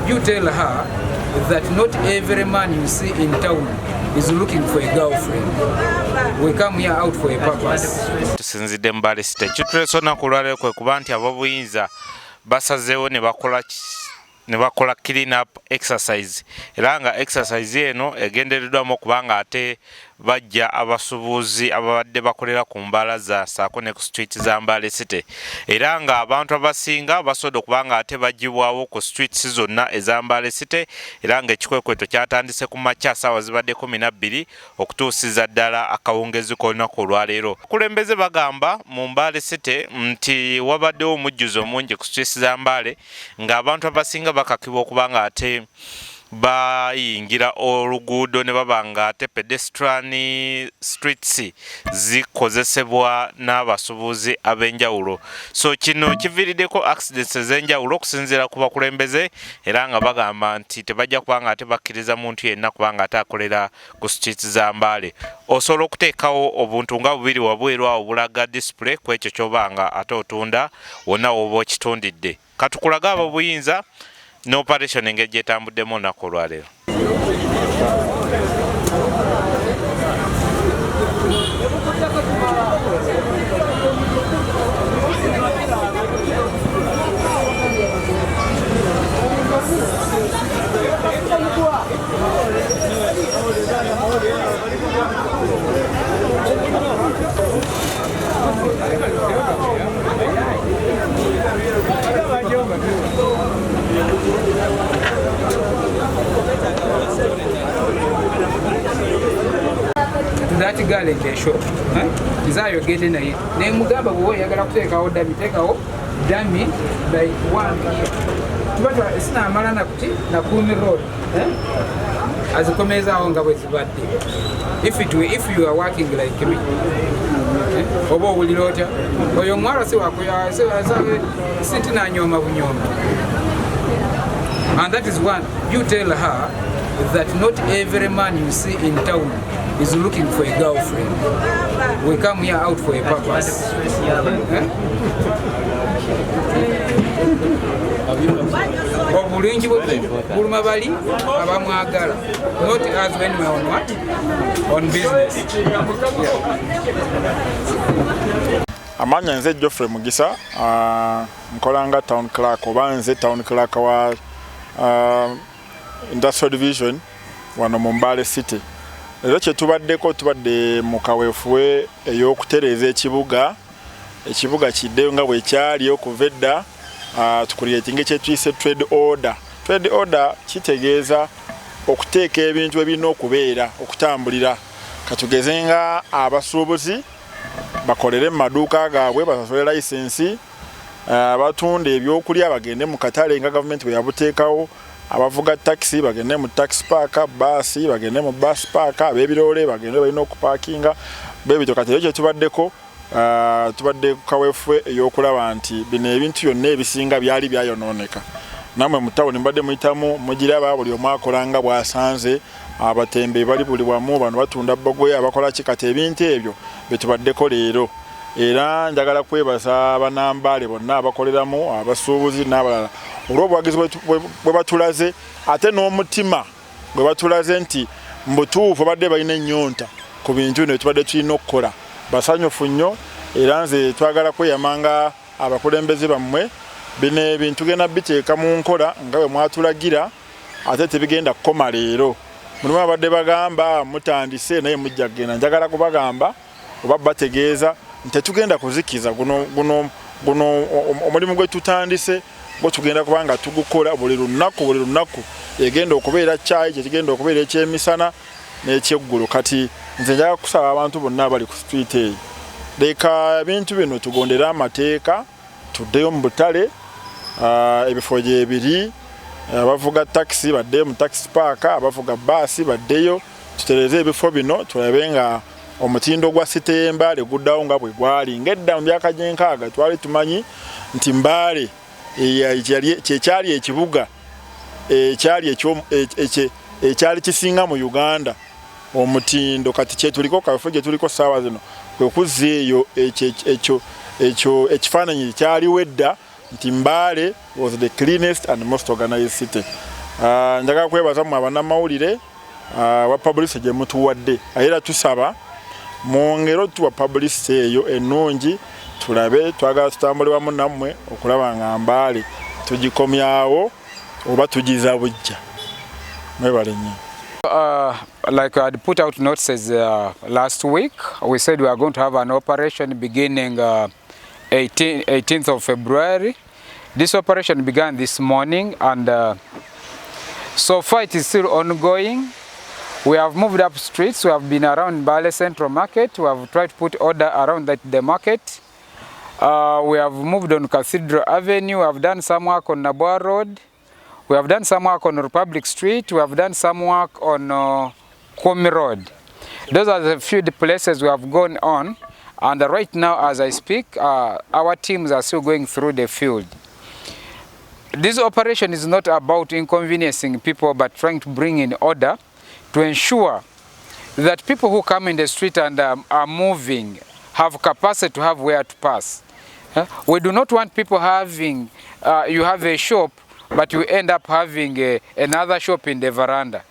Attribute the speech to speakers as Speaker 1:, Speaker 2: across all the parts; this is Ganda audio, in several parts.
Speaker 1: you tell her that not every man you see in town is looking for a girlfriend. We come here out for a purpose.
Speaker 2: Tusinzidde Mbale City. Kitulesona kulwale kwe kuba nti abobuyinza basazeewo ne bakola clean up exercise. Era nga exercise eno egendereddwamu okubanga ate bajja abasubuzi ababadde bakolera ku mbaala za Ssaako ne ku street za Mbale City. Era nga abantu abasinga basobola okubanga ate bagibwawo ku streets zonna eza Mbale City. Era nga ekikwekweto kyatandise ku makya ssaawa zibadde 12 okutuusiza ddala akawungezi k'olunaku olwaleero. Abakulembeze bagamba mu Mbale City nti wabaddewo omujjuzo mungi ku streets za Mbale ng'abantu abasinga bakakibwa okubanga ate bayingira oluguudo ne babanga ate pedestrian streets zikozesebwa n'abasubuzi ab'enjawulo. So kino kiviiriddeko accidents ez'enjawulo okusinziira ku bakulembeze era nga bagamba nti tebajja kubanga ate bakkiriza muntu yenna kubanga ate akolera ku streets za Mbale. Osobola okuteekawo obuntu nga bubiri wabweru awo bulaga display ku ekyo ky'obanga ate otunda wonna woba okitundidde. Katukulaga ab'obuyinza no operation engeri etambuddemu olunaku olwaleero.
Speaker 1: That girl in the shop, is that you're getting a name Mugaba boy, I gotta take out dummy like 1 year. But it's not Marana Nakumi Road. As a comesa on Gawa's birthday. If you are working like me, Obo will you or your mother sitting on your mavunyoma. And that is one, you tell her that not every man you see in town is looking for a girlfriend. We come here out for a purpose. Obulungi bulumabali abamwagala. Not as when we are on what? On business.
Speaker 3: Amanya nze Geoffrey Mugisa, nkolanga town clerk oba nze town clerk wa Industrial Division wano mu Mbale City. Lero kye tubadde mu kaweefuwe ey'okutereeza ekibuga kiddeyo nga bwe kyali okuva edda tukuliyetinga kye tuyise trade order. Trade order kitegeeza okuteeka ebintu ebirina okubeera okutambulira. Katugeze nga abasuubuzi bakolere mu maduuka gaabwe basasule layisensi, abatunda ebyokulya bagende mu katale nga gavumenti bwe yabuteekawo, abavuga taxi bagende mu taxi park, basi bagende mu bus park, ab'ebirole bagende balina okupaakinga. Bebityo kati ekyo tubaddeko tubadde ku kaweefube ey'okulaba nti bino ebintu byonna ebisinga byali byayonooneka. Namwe mu tawuni mbadde muyitamu mugiraba buli omu akolanga bw'asanze, abatembe bali buli wamu, bano batunda bogoye abakola kikati ebintu ebyo betubaddeko leero. Era njagala kwebaza abanambale bonna abakoleramu, abasuubuzi n'abalala olw'obuwagizi bwe batulaze ate n'omutima bwe batulaze nti mbutuufu badde balina ennyonta ku bintu bino tubadde tulina okukola. Basanyufu nnyo era nze twagala kweyamanga abakulembeze bammwe bino ebintu tugenda biteeka mu nkola nga bwe mwatulagira ate tebigenda kukoma leero. Mulimu abadde bagamba mutandise naye mujja kugenda. Njagala kubagamba oba bategeeza tetugenda kuzikiza guno omulimu gwe tutandise gwe tugenda kubanga tugukola buli lunaku egenda okubeera chai kigenda okubeera ekyemisana n'ekyeggulu. Kati nze njagala kusaba abantu bonna abali ku street eyo leka ebintu bino tugondera amateeka, tuddeyo mu butale ebifo gyebiri, abavuga taxi baddeyo mu taxi park, abavuga basi baddeyo, tutereze ebifo bino tulabe nga omutindo gwa site y'Embale guddawo nga bwe gwali. Ng'edda mu myaka gy'enkaaga twali tumanyi nti Mbale kyekyali ekibuga ekyali kisinga mu Uganda omutindo. Kati kyetuliko kaweefube gye tuliko ssaawa zino kwe kuzza eyo ekyo ekifaananyi kyaliwo edda nti Mbale was the cleanest and most organized city. Njagala kwebaza mu abanamawulire wa publicity gye mutuwadde era tusaba mwongero tuwa publicity eyo ennungi tulabe twagala tutambule wamu nammwe okulaba nga Mbale tugikomyawo oba tugiza bujja. Mwebale nnyo.
Speaker 1: Like I had put out notices last week, we said we are going to have an operation beginning 18th of February. This operation began this morning, and so far it is still ongoing. We have moved up streets, we have been around Mbale Central Market, we have tried to put order around the market. We have moved on Cathedral Avenue, we have done some work on Nabwa Road, we have done some work on Republic Street, we have done some work on Kwame Road. Those are the few places we have gone on, and right now as I speak, our teams are still going through the field. This operation is not about inconveniencing people, but trying to bring in order to ensure that people who come in the street and are moving have capacity to have where to pass. We do not want people having, you have a shop, but you end up having another shop in the veranda.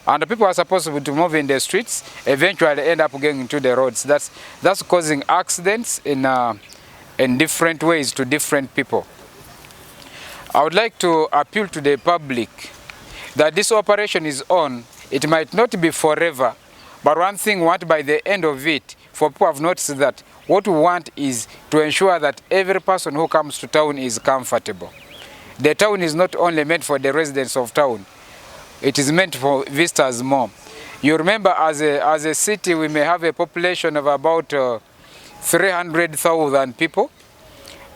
Speaker 1: And the people are supposed to move in the streets, eventually end up getting into the roads. That's causing accidents in different ways to different people. I would like to appeal to the public that this operation is on. It might not be forever, but one thing we want by the end of it, for people have noticed that what we want is to ensure that every person who comes to town is comfortable. The town is not only meant for the residents of town, it is meant for visitors more. You remember as a city we may have a population of about 300,000 people,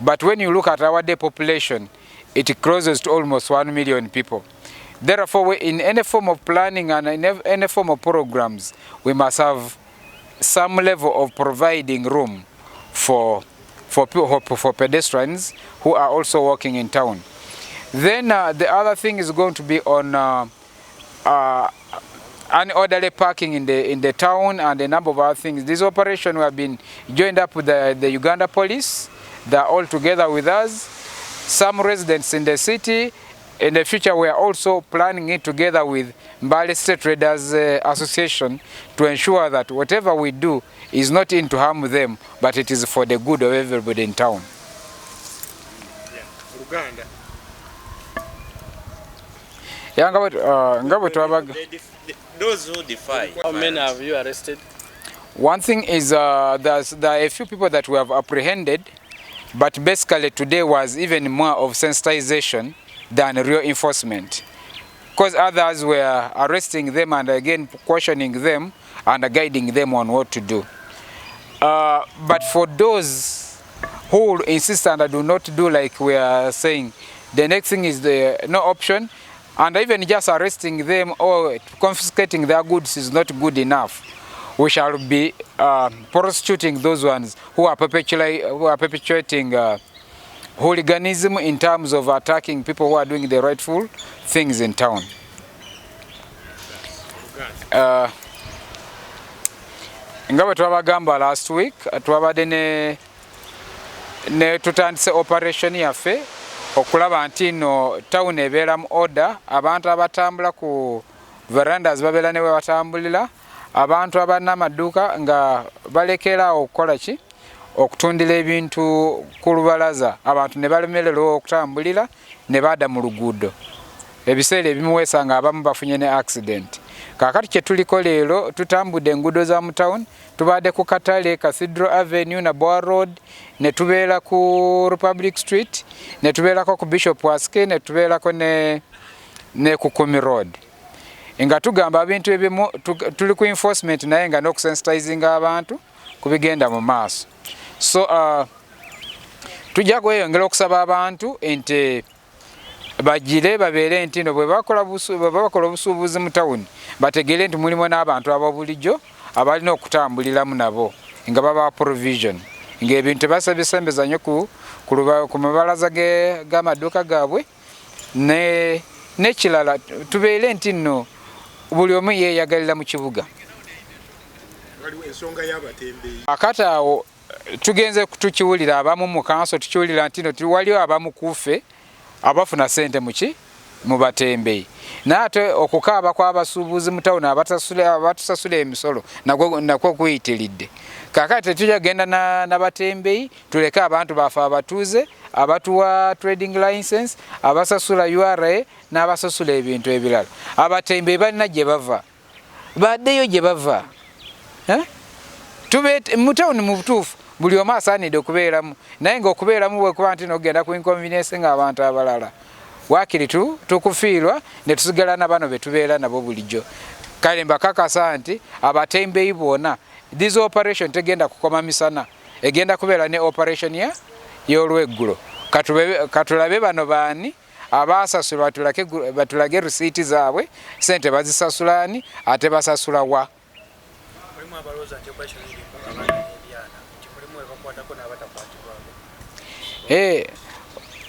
Speaker 1: but when you look at our day population, it crosses to almost 1 million people. Therefore, in any form of planning and in any form of programs, we must have some level of providing room for pedestrians who are also walking in town. Then the other thing is going to be on unorderly parking in the town and a number of other things. This operation we have been joined up with the Uganda police. They are all together with us. Some residents in the city. In the future, we are also planning it together with Mbale City Traders Association to ensure that whatever we do is not in to harm them, but it is for the good of everybody in town.
Speaker 2: Uganda. Those who defy.
Speaker 4: How many have you arrested?
Speaker 1: One thing is there are a few people that we have apprehended, but basically today was even more of sensitization than real enforcement, because others were arresting them and again questioning them and guiding them on what to do. But for those who insist and do not do like we are saying, the next thing is no option, and even just arresting them or confiscating their goods is not good enough. We shall be prosecuting those ones who are perpetuating hooliganism in terms of attacking people who are doing the rightful things in town. Nga bwe twabagamba last week twabadde ne tutandise operation yaffe okulaba nti no town ebeera mu order, abantu abatambula ku verandas babeera ne we batambulira, abantu abannamaduuka nga balekera okukola ki okutundira ebintu ku lubalaza, abantu ne balemererwa okutambulira ne baada mu luguudo. Ebiseera ebimu weesanga abamu bafunye ne accident. Kaakati kye tuliko leero tutambudde enguudo za mu town, tubadde ku Katale, Cathedral Avenue, Nabwa Road, ne tubeera ku Republic Street, ne tubeerako ku Bishop Waske, ne tubeerako ne ku Kwame Road. Nga tugamba ebintu ebimu tuli ku enforcement naye nga n'okusensitizinga abantu kubigenda mu maaso. So tujja kweyongera okusaba abantu nti bajire babeere nti no bwe bakola obusuubuzi mu tawuni bategeere nti mulimu n'abantu ababulijjo abalina okutambuliramu nabo nga baba provision ng'ebintu tebasembeza nnyo ku mabalaza g'amaduuka gaabwe n'ekirala tubeere nti nno buli omu yeeyagalira mu kibuga. Akati awo tugenze tukiwulira abamu mu kanso tukiwulira nti no waliwo abamu kuufe abafuna sente muki mu batembeeyi naate okukaaba kw'abasuubuzi mu tawuni abatusasula emisolo nakwo kuyitiridde. Kaakati tetujja genda n'abatembeeyi tuleke abantu baffe abatuuze abatuwa trading license abasasula URA n'abasasula ebintu ebirala. Abatembeeyi balina gye bava baddeyo gye bava mu tawuni mu butuufu buli omu asaanidde okubeeramu naye ng'okubeeramu bwekuba nti nogenda ku inconvenience ng'abantu abalala waakiri tukufiirwa ne tusigala na bano be tubeera nabo bulijjo. Kale mbakakasa nti abatembeeyi bonna this operation tegenda kukoma misana egenda kubeera ne operation y'olweggulo. Katulabe bano baani abaasasulwa batulage risiiti zaabwe sente bazisasulani ate basasula wa.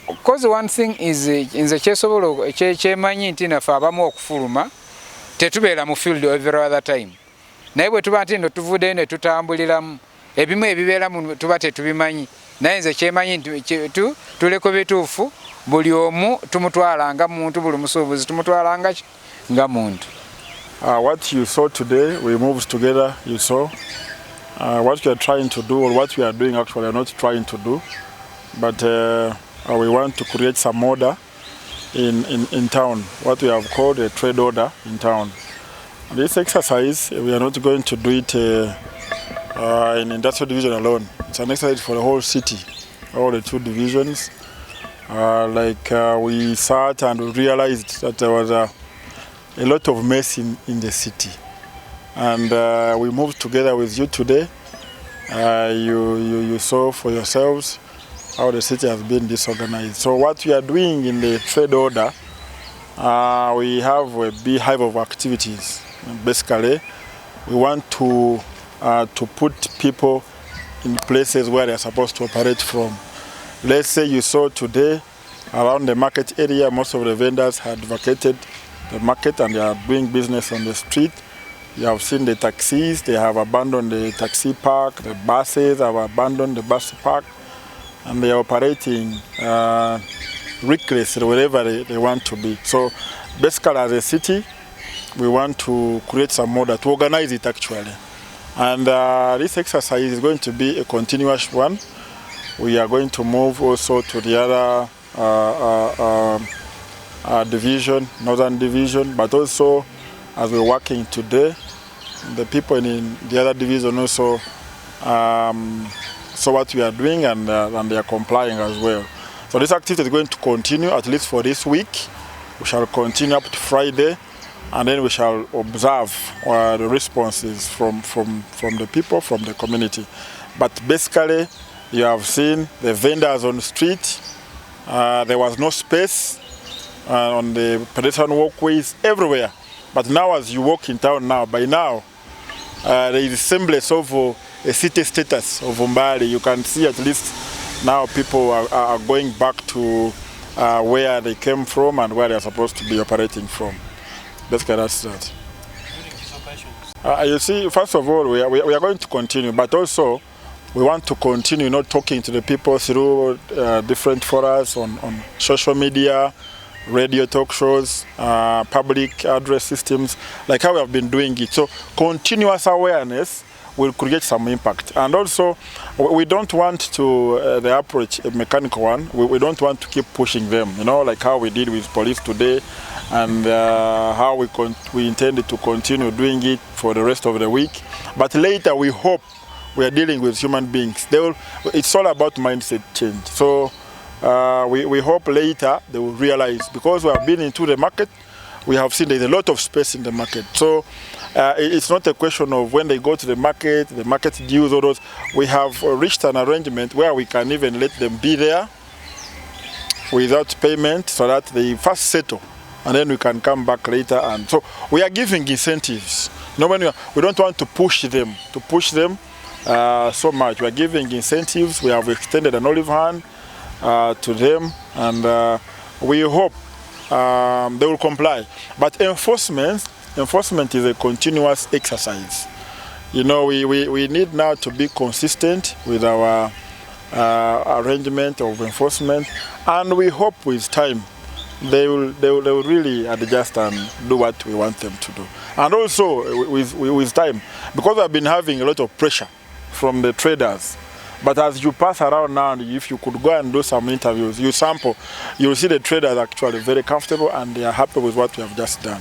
Speaker 1: Because one thing is nze kyesobola kyemanyi nti naffe abamu okufuluma tetubeera mu field every other time naye bwe tuba nti no tuvuddeyo ne tutambuliramu ebimu ebibeeramu tuba tetubimanyi naye nze kyemanyi nti tuleko bituufu buli omu tumutwala nga muntu buli musuubuzi tumutwala nga muntu.
Speaker 3: What you saw today, we moved together, you saw. What we are trying to do, or what we are doing actually, we are not trying to do, but we want to create some order in town, what we have called a trade order in town. This exercise, we are not going to do it in industrial division alone. It's an exercise for the whole city, all the 2 divisions. We sat and we realized that there was a lot of mess in the city. And we moved together with you today. You saw for yourselves how the city has been disorganized. So what we are doing in the trade order, we have a beehive of activities. Basically, we want to put people in places where they are supposed to operate from. Let's say you saw today around the market area, most of the vendors had vacated the market and they are doing business on the street. You have seen the taxis, they have abandoned the taxi park, the buses have abandoned the bus park, and they are operating recklessly wherever they want to be. So basically as a city, we want to create some order, to organize it actually. And this exercise is going to be a continuous one. We are going to move also to the other division, northern division, but also as we're working today, the people in the other division also saw what we are doing and they are complying as well. So this activity is going to continue at least for this week. We shall continue up to Friday, and then we shall observe the responses from the people, from the community. But basically, you have seen the vendors on the street. There was no space on the pedestrian walkways everywhere. But now as you walk in town now, by now, there is a semblance of a city status of Mbale. You can see at least now people are going back to where they came from and where they are supposed to be operating from. Basically, that's that. You see, first of all, we are going to continue, but also we want to continue not talking to the people through different forums on social media, radio talk shows, public address systems, like how we have been doing it. So continuous awareness will create some impact. And also, we don't want to, the approach, a mechanical one, we don't want to keep pushing them, you know, like how we did with police today, and how we intended to continue doing it for the rest of the week. But later, we hope we are dealing with human beings. It's all about mindset change. So we hope later they will realize, because we have been into the market, we have seen there's a lot of space in the market. So it's not a question of when they go to the market dues or those. We have reached an arrangement where we can even let them be there without payment, so that they first settle, and then we can come back later. And so we are giving incentives. No, we don't want to push them so much. We are giving incentives. We have extended an olive hand to them, and we hope they will comply. But enforcement is a continuous exercise. You know, we need now to be consistent with our arrangement of enforcement, and we hope with time they will really adjust and do what we want them to do. And also with time, because I've been having a lot of pressure from the traders. But as you pass around now, if you could go and do some interviews, you sample, you'll see the traders actually very comfortable and they are happy with what we have just done.